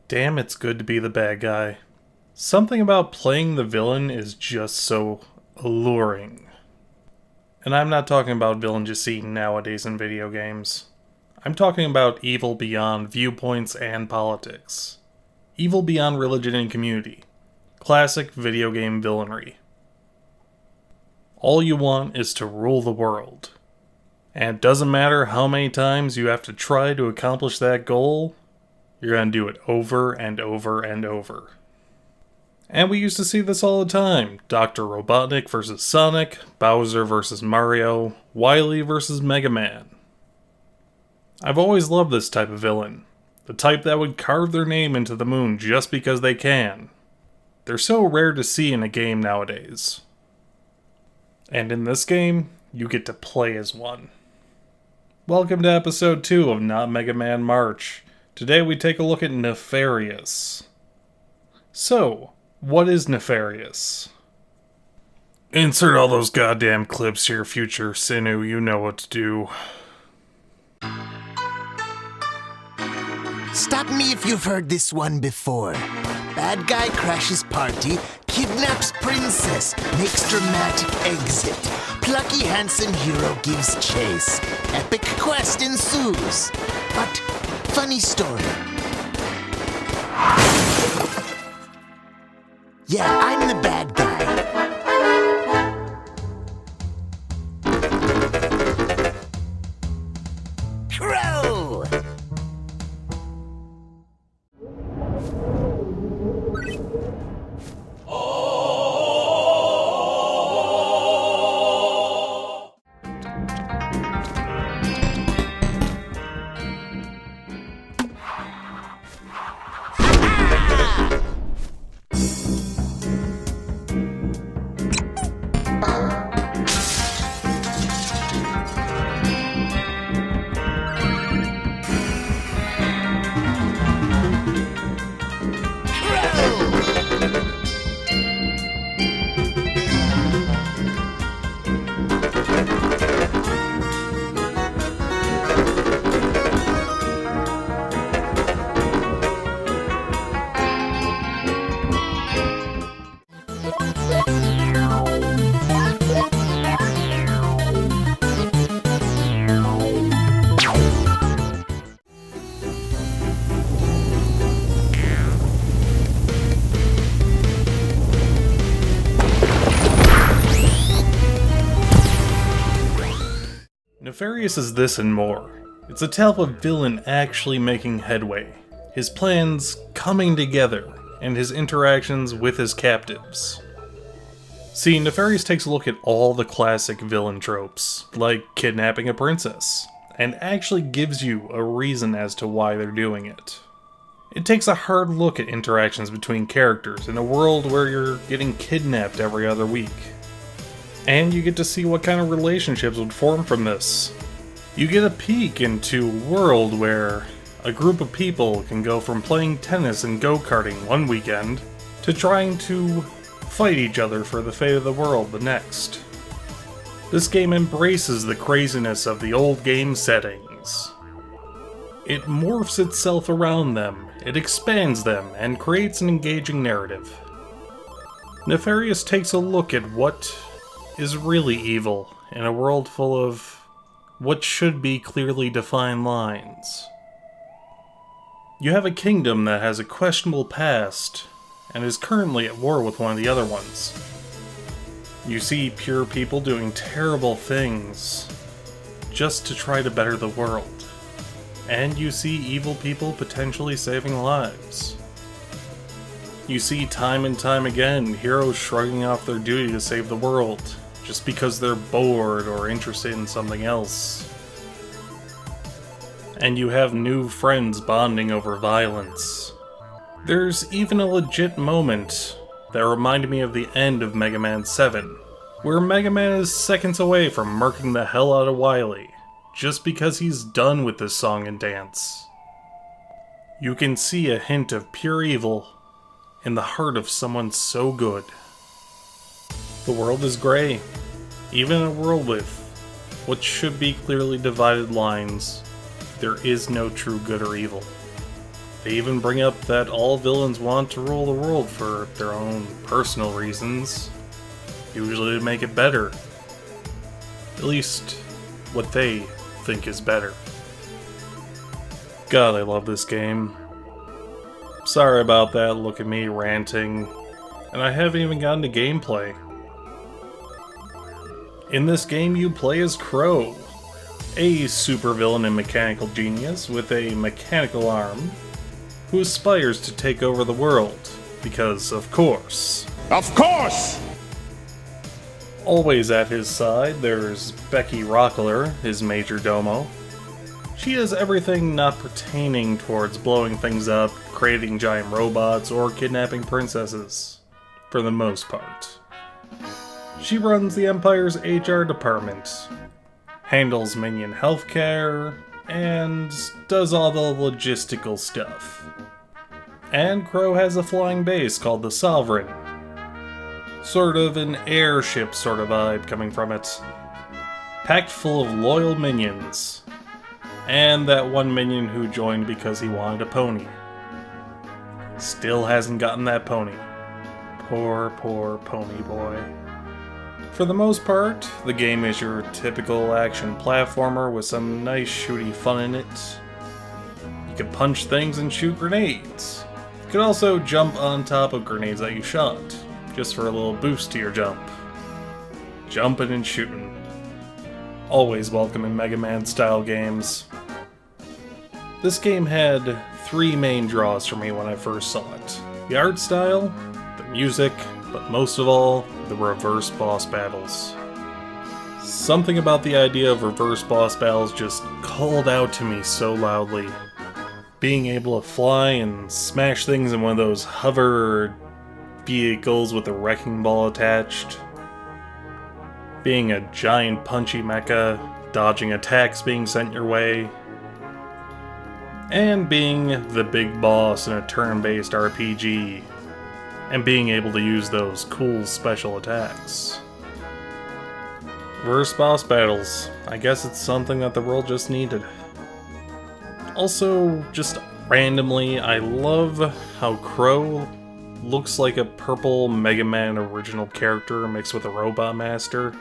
Damn, it's good to be the bad guy. Something about playing the villain is just so alluring. And I'm not talking about villain just seen nowadays in video games. I'm talking about evil beyond viewpoints and politics. Evil beyond religion and community. Classic video game villainry. All you want is to rule the world. And it doesn't matter how many times you have to try to accomplish that goal, you're gonna do it over and over and over. And we used to see this all the time. Dr. Robotnik versus Sonic, Bowser versus Mario, Wily versus Megaman. I've always loved this type of villain. The type that would carve their name into the moon just because they can. They're so rare to see in a game nowadays. And in this game, you get to play as one. Welcome to episode 2 of Not Mega Man March. Today we take a look at Nefarious. So, what is Nefarious? Insert all those goddamn clips here, future Sinu, you know what to do. Stop me if you've heard this one before. Bad guy crashes party, kidnaps princess, makes dramatic exit. Plucky handsome hero gives chase. Epic quest ensues. But funny story. Yeah, I'm the bad guy. Crow! Nefarious is this and more. It's a tale of a villain actually making headway, his plans coming together, and his interactions with his captives. See, Nefarious takes a look at all the classic villain tropes, like kidnapping a princess, and actually gives you a reason as to why they're doing it. It takes a hard look at interactions between characters in a world where you're getting kidnapped every other week. And you get to see what kind of relationships would form from this. You get a peek into a world where a group of people can go from playing tennis and go-karting one weekend to trying to fight each other for the fate of the world the next. This game embraces the craziness of the old game settings. It morphs itself around them, it expands them, and creates an engaging narrative. Nefarious takes a look at what is really evil in a world full of what should be clearly defined lines. You have a kingdom that has a questionable past and is currently at war with one of the other ones. You see pure people doing terrible things just to try to better the world. And you see evil people potentially saving lives. You see time and time again heroes shrugging off their duty to save the world just because they're bored or interested in something else. And you have new friends bonding over violence. There's even a legit moment that reminded me of the end of Mega Man 7, where Mega Man is seconds away from murking the hell out of Wily, just because he's done with this song and dance. You can see a hint of pure evil in the heart of someone so good. The world is gray. Even in a world with what should be clearly divided lines, there is no true good or evil. They even bring up that all villains want to rule the world for their own personal reasons, usually to make it better. At least what they think is better. God, I love this game. Sorry about that, look at me ranting, and I haven't even gotten to gameplay. In this game you play as Crow, a supervillain and mechanical genius with a mechanical arm who aspires to take over the world, because of course. Of course! Always at his side, there's Becky Rockler, his major domo. She does everything not pertaining towards blowing things up, creating giant robots, or kidnapping princesses, for the most part. She runs the Empire's HR department, handles minion healthcare, and does all the logistical stuff. And Crow has a flying base called the Sovereign. Sort of an airship sort of vibe coming from it. Packed full of loyal minions. And that one minion who joined because he wanted a pony. Still hasn't gotten that pony. Poor, poor pony boy. For the most part, the game is your typical action platformer with some nice shooty fun in it. You can punch things and shoot grenades. You can also jump on top of grenades that you shot, just for a little boost to your jump. Jumping and shooting. Always welcome in Megaman style games. This game had 3 main draws for me when I first saw it. The art style, the music, but most of all, the reverse boss battles. Something about the idea of reverse boss battles just called out to me so loudly. Being able to fly and smash things in one of those hover vehicles with a wrecking ball attached. Being a giant punchy mecha, dodging attacks being sent your way. And being the big boss in a turn-based RPG. And being able to use those cool special attacks. Reverse boss battles. I guess it's something that the world just needed. Also, just randomly, I love how Crow looks like a purple Mega Man original character mixed with a Robot Master.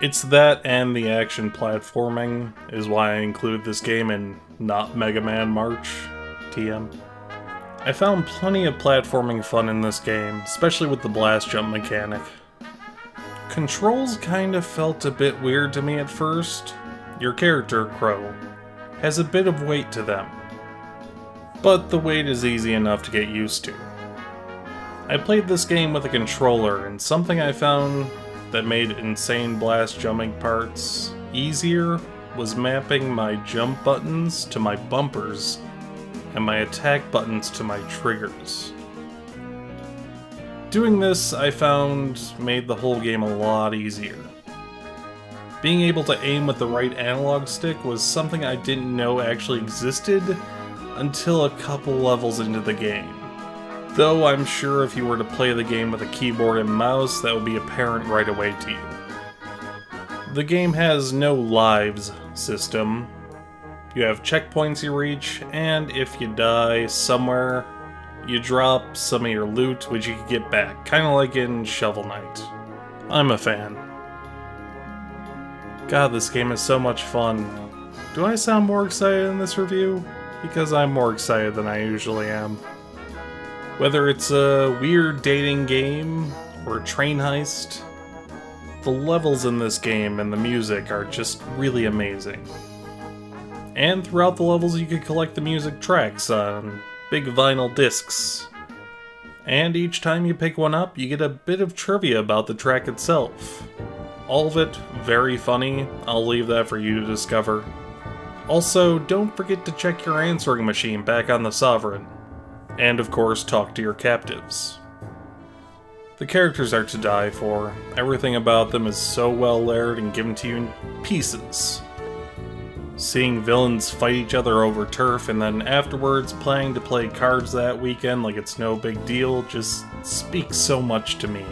It's that and the action platforming is why I include this game in not Mega Man March, TM. I found plenty of platforming fun in this game, especially with the blast jump mechanic. Controls kind of felt a bit weird to me at first. Your character, Crow, has a bit of weight to them, but the weight is easy enough to get used to. I played this game with a controller, and something I found that made insane blast jumping parts easier was mapping my jump buttons to my bumpers and my attack buttons to my triggers. Doing this, I found, made the whole game a lot easier. Being able to aim with the right analog stick was something I didn't know actually existed until a couple levels into the game. Though I'm sure if you were to play the game with a keyboard and mouse, that would be apparent right away to you. The game has no lives system. You have checkpoints you reach, and if you die somewhere, you drop some of your loot, which you can get back, kinda like in Shovel Knight. I'm a fan. God, this game is so much fun. Do I sound more excited in this review? Because I'm more excited than I usually am. Whether it's a weird dating game, or a train heist, the levels in this game and the music are just really amazing. And throughout the levels you can collect the music tracks on big vinyl discs. And each time you pick one up, you get a bit of trivia about the track itself. All of it very funny. I'll leave that for you to discover. Also, don't forget to check your answering machine back on the Sovereign. And of course, talk to your captives. The characters are to die for. Everything about them is so well layered and given to you in pieces. Seeing villains fight each other over turf and then afterwards planning to play cards that weekend like it's no big deal just speaks so much to me.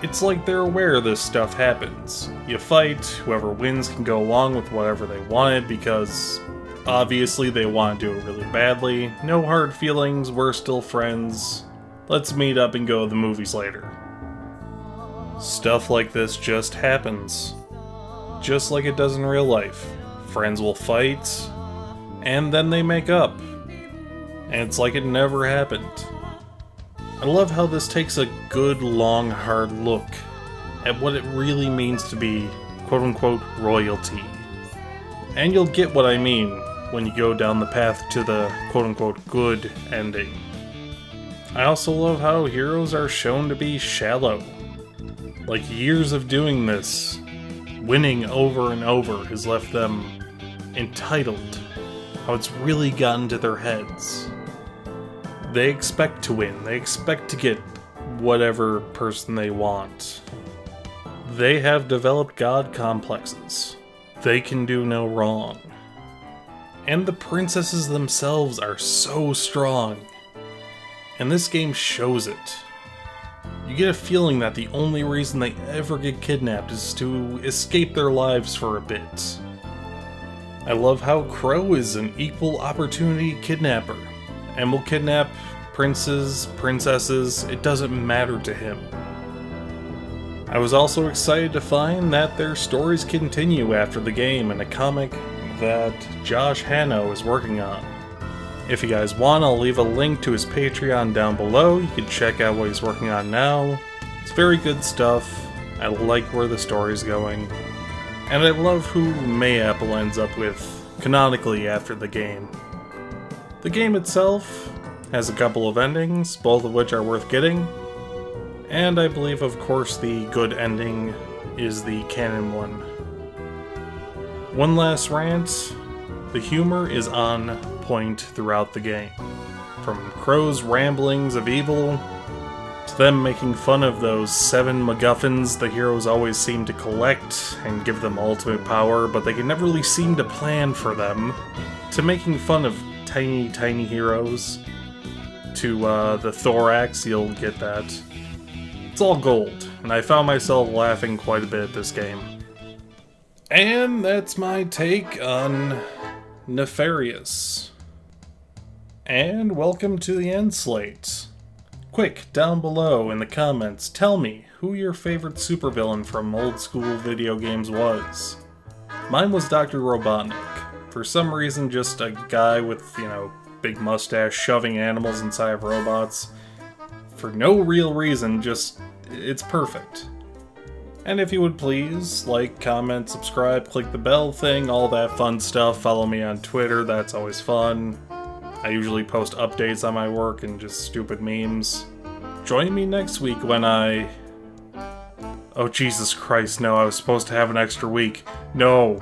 It's like they're aware this stuff happens. You fight, whoever wins can go along with whatever they wanted because Obviously, they want to do it really badly. No hard feelings, we're still friends. Let's meet up and go to the movies later. Stuff like this just happens. Just like it does in real life. Friends will fight, and then they make up. And it's like it never happened. I love how this takes a good, long, hard look at what it really means to be quote-unquote royalty. And you'll get what I mean when you go down the path to the quote-unquote good ending. I also love how heroes are shown to be shallow. Like years of doing this, winning over and over has left them entitled. How it's really gotten to their heads. They expect to win. They expect to get whatever person they want. They have developed god complexes. They can do no wrong. And the princesses themselves are so strong. And this game shows it. You get a feeling that the only reason they ever get kidnapped is to escape their lives for a bit. I love how Crow is an equal opportunity kidnapper, and will kidnap princes, princesses, it doesn't matter to him. I was also excited to find that their stories continue after the game in a comic that Josh Hanno is working on. If you guys want, I'll leave a link to his Patreon down below. You can check out what he's working on now. It's very good stuff. I like where the story's going. And I love who Mayapple ends up with, canonically, after the game. The game itself has a couple of endings, both of which are worth getting. And I believe, of course, the good ending is the canon one. One last rant. The humor is on point throughout the game. From Crow's ramblings of evil, to them making fun of those 7 MacGuffins the heroes always seem to collect and give them ultimate power, but they can never really seem to plan for them, to making fun of tiny heroes, to the thorax, you'll get that. It's all gold, and I found myself laughing quite a bit at this game. And that's my take on Nefarious. And welcome to the end slate. Quick, down below in the comments, tell me who your favorite supervillain from old school video games was. Mine was Dr. Robotnik. For some reason, just a guy with, big mustache shoving animals inside of robots. For no real reason, just, it's perfect. And if you would please, like, comment, subscribe, click the bell thing, all that fun stuff. Follow me on Twitter, that's always fun. I usually post updates on my work and just stupid memes. Join me next week when Oh, Jesus Christ, no, I was supposed to have an extra week. No.